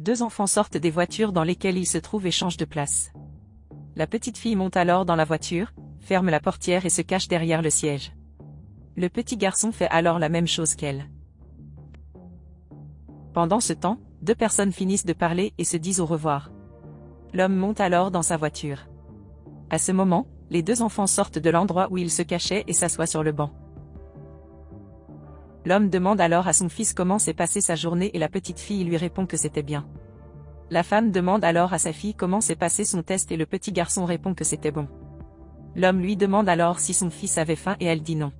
Deux enfants sortent des voitures dans lesquelles ils se trouvent et changent de place. La petite fille monte alors dans la voiture, ferme la portière et se cache derrière le siège. Le petit garçon fait alors la même chose qu'elle. Pendant ce temps, deux personnes finissent de parler et se disent au revoir. L'homme monte alors dans sa voiture. À ce moment, les deux enfants sortent de l'endroit où ils se cachaient et s'assoient sur le banc. L'homme demande alors à son fils comment s'est passée sa journée et la petite fille lui répond que c'était bien. La femme demande alors à sa fille comment s'est passé son test et le petit garçon répond que c'était bon. L'homme lui demande alors si son fils avait faim et elle dit non.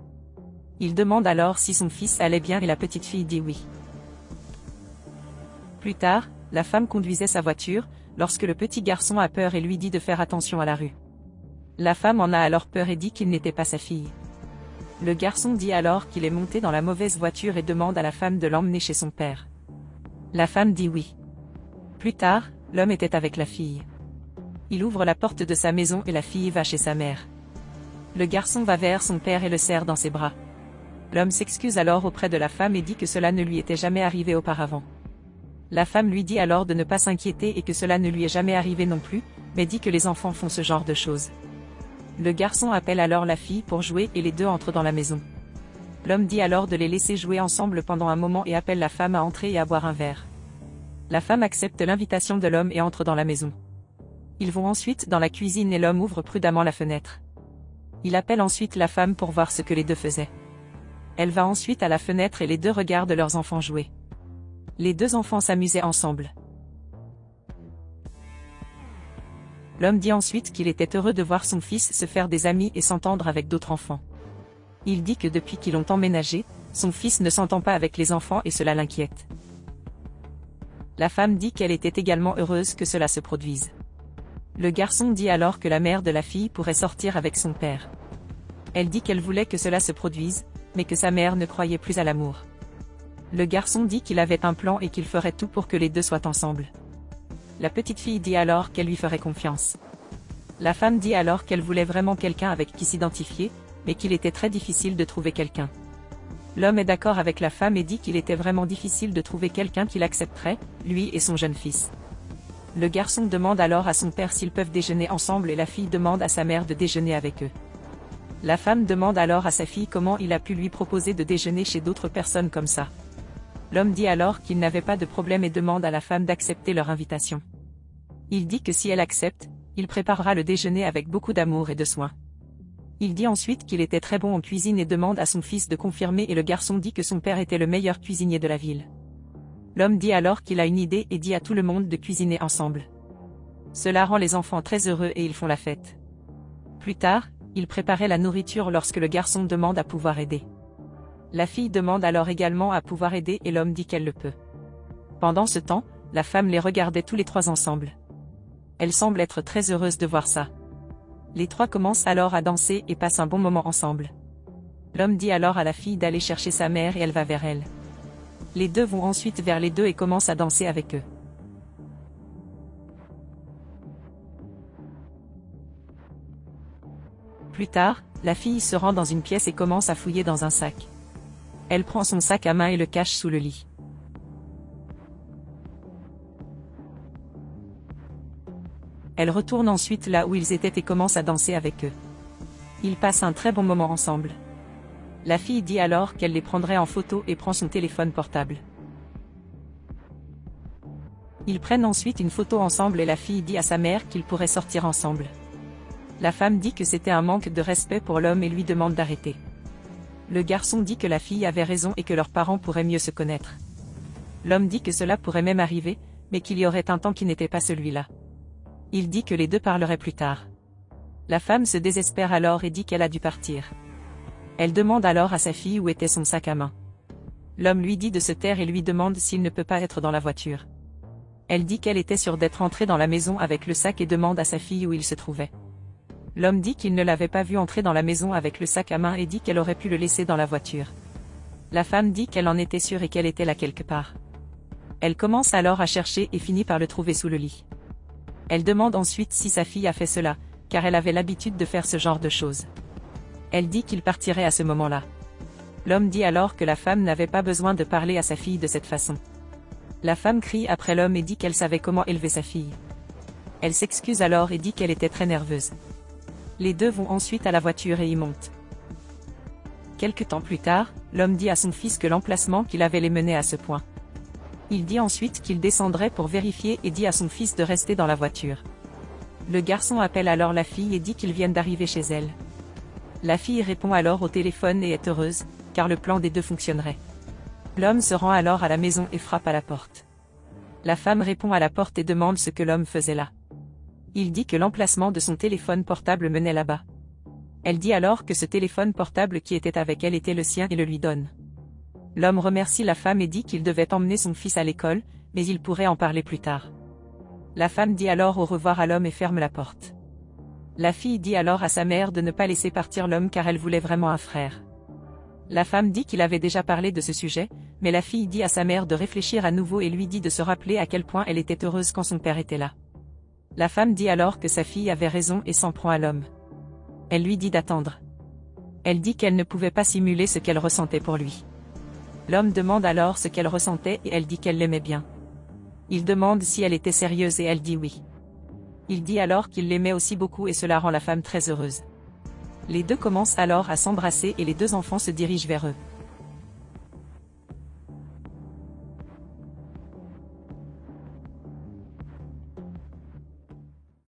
Il demande alors si son fils allait bien et la petite fille dit oui. Plus tard, la femme conduisait sa voiture, lorsque le petit garçon a peur et lui dit de faire attention à la rue. La femme en a alors peur et dit qu'il n'était pas sa fille. Le garçon dit alors qu'il est monté dans la mauvaise voiture et demande à la femme de l'emmener chez son père. La femme dit oui. Plus tard, l'homme était avec la fille. Il ouvre la porte de sa maison et la fille va chez sa mère. Le garçon va vers son père et le serre dans ses bras. L'homme s'excuse alors auprès de la femme et dit que cela ne lui était jamais arrivé auparavant. La femme lui dit alors de ne pas s'inquiéter et que cela ne lui est jamais arrivé non plus, mais dit que les enfants font ce genre de choses. Le garçon appelle alors la fille pour jouer et les deux entrent dans la maison. L'homme dit alors de les laisser jouer ensemble pendant un moment et appelle la femme à entrer et à boire un verre. La femme accepte l'invitation de l'homme et entre dans la maison. Ils vont ensuite dans la cuisine et l'homme ouvre prudemment la fenêtre. Il appelle ensuite la femme pour voir ce que les deux faisaient. Elle va ensuite à la fenêtre et les deux regardent leurs enfants jouer. Les deux enfants s'amusaient ensemble. L'homme dit ensuite qu'il était heureux de voir son fils se faire des amis et s'entendre avec d'autres enfants. Il dit que depuis qu'ils ont emménagé, son fils ne s'entend pas avec les enfants et cela l'inquiète. La femme dit qu'elle était également heureuse que cela se produise. Le garçon dit alors que la mère de la fille pourrait sortir avec son père. Elle dit qu'elle voulait que cela se produise, mais que sa mère ne croyait plus à l'amour. Le garçon dit qu'il avait un plan et qu'il ferait tout pour que les deux soient ensemble. La petite fille dit alors qu'elle lui ferait confiance. La femme dit alors qu'elle voulait vraiment quelqu'un avec qui s'identifier, mais qu'il était très difficile de trouver quelqu'un. L'homme est d'accord avec la femme et dit qu'il était vraiment difficile de trouver quelqu'un qui l'accepterait, lui et son jeune fils. Le garçon demande alors à son père s'ils peuvent déjeuner ensemble et la fille demande à sa mère de déjeuner avec eux. La femme demande alors à sa fille comment il a pu lui proposer de déjeuner chez d'autres personnes comme ça. L'homme dit alors qu'il n'avait pas de problème et demande à la femme d'accepter leur invitation. Il dit que si elle accepte, il préparera le déjeuner avec beaucoup d'amour et de soin. Il dit ensuite qu'il était très bon en cuisine et demande à son fils de confirmer et le garçon dit que son père était le meilleur cuisinier de la ville. L'homme dit alors qu'il a une idée et dit à tout le monde de cuisiner ensemble. Cela rend les enfants très heureux et ils font la fête. Plus tard, il préparait la nourriture lorsque le garçon demande à pouvoir aider. La fille demande alors également à pouvoir aider et l'homme dit qu'elle le peut. Pendant ce temps, la femme les regardait tous les trois ensemble. Elle semble être très heureuse de voir ça. Les trois commencent alors à danser et passent un bon moment ensemble. L'homme dit alors à la fille d'aller chercher sa mère et elle va vers elle. Les deux vont ensuite vers les deux et commencent à danser avec eux. Plus tard, la fille se rend dans une pièce et commence à fouiller dans un sac. Elle prend son sac à main et le cache sous le lit. Elle retourne ensuite là où ils étaient et commence à danser avec eux. Ils passent un très bon moment ensemble. La fille dit alors qu'elle les prendrait en photo et prend son téléphone portable. Ils prennent ensuite une photo ensemble et la fille dit à sa mère qu'ils pourraient sortir ensemble. La femme dit que c'était un manque de respect pour l'homme et lui demande d'arrêter. Le garçon dit que la fille avait raison et que leurs parents pourraient mieux se connaître. L'homme dit que cela pourrait même arriver, mais qu'il y aurait un temps qui n'était pas celui-là. Il dit que les deux parleraient plus tard. La femme se désespère alors et dit qu'elle a dû partir. Elle demande alors à sa fille où était son sac à main. L'homme lui dit de se taire et lui demande s'il ne peut pas être dans la voiture. Elle dit qu'elle était sûre d'être entrée dans la maison avec le sac et demande à sa fille où il se trouvait. L'homme dit qu'il ne l'avait pas vu entrer dans la maison avec le sac à main et dit qu'elle aurait pu le laisser dans la voiture. La femme dit qu'elle en était sûre et qu'elle était là quelque part. Elle commence alors à chercher et finit par le trouver sous le lit. Elle demande ensuite si sa fille a fait cela, car elle avait l'habitude de faire ce genre de choses. Elle dit qu'il partirait à ce moment-là. L'homme dit alors que la femme n'avait pas besoin de parler à sa fille de cette façon. La femme crie après l'homme et dit qu'elle savait comment élever sa fille. Elle s'excuse alors et dit qu'elle était très nerveuse. Les deux vont ensuite à la voiture et y montent. Quelque temps plus tard, l'homme dit à son fils que l'emplacement qu'il avait les menait à ce point. Il dit ensuite qu'il descendrait pour vérifier et dit à son fils de rester dans la voiture. Le garçon appelle alors la fille et dit qu'ils viennent d'arriver chez elle. La fille répond alors au téléphone et est heureuse, car le plan des deux fonctionnerait. L'homme se rend alors à la maison et frappe à la porte. La femme répond à la porte et demande ce que l'homme faisait là. Il dit que l'emplacement de son téléphone portable menait là-bas. Elle dit alors que ce téléphone portable qui était avec elle était le sien et le lui donne. L'homme remercie la femme et dit qu'il devait emmener son fils à l'école, mais il pourrait en parler plus tard. La femme dit alors au revoir à l'homme et ferme la porte. La fille dit alors à sa mère de ne pas laisser partir l'homme car elle voulait vraiment un frère. La femme dit qu'il avait déjà parlé de ce sujet, mais la fille dit à sa mère de réfléchir à nouveau et lui dit de se rappeler à quel point elle était heureuse quand son père était là. La femme dit alors que sa fille avait raison et s'en prend à l'homme. Elle lui dit d'attendre. Elle dit qu'elle ne pouvait pas simuler ce qu'elle ressentait pour lui. L'homme demande alors ce qu'elle ressentait et elle dit qu'elle l'aimait bien. Il demande si elle était sérieuse et elle dit oui. Il dit alors qu'il l'aimait aussi beaucoup et cela rend la femme très heureuse. Les deux commencent alors à s'embrasser et les deux enfants se dirigent vers eux.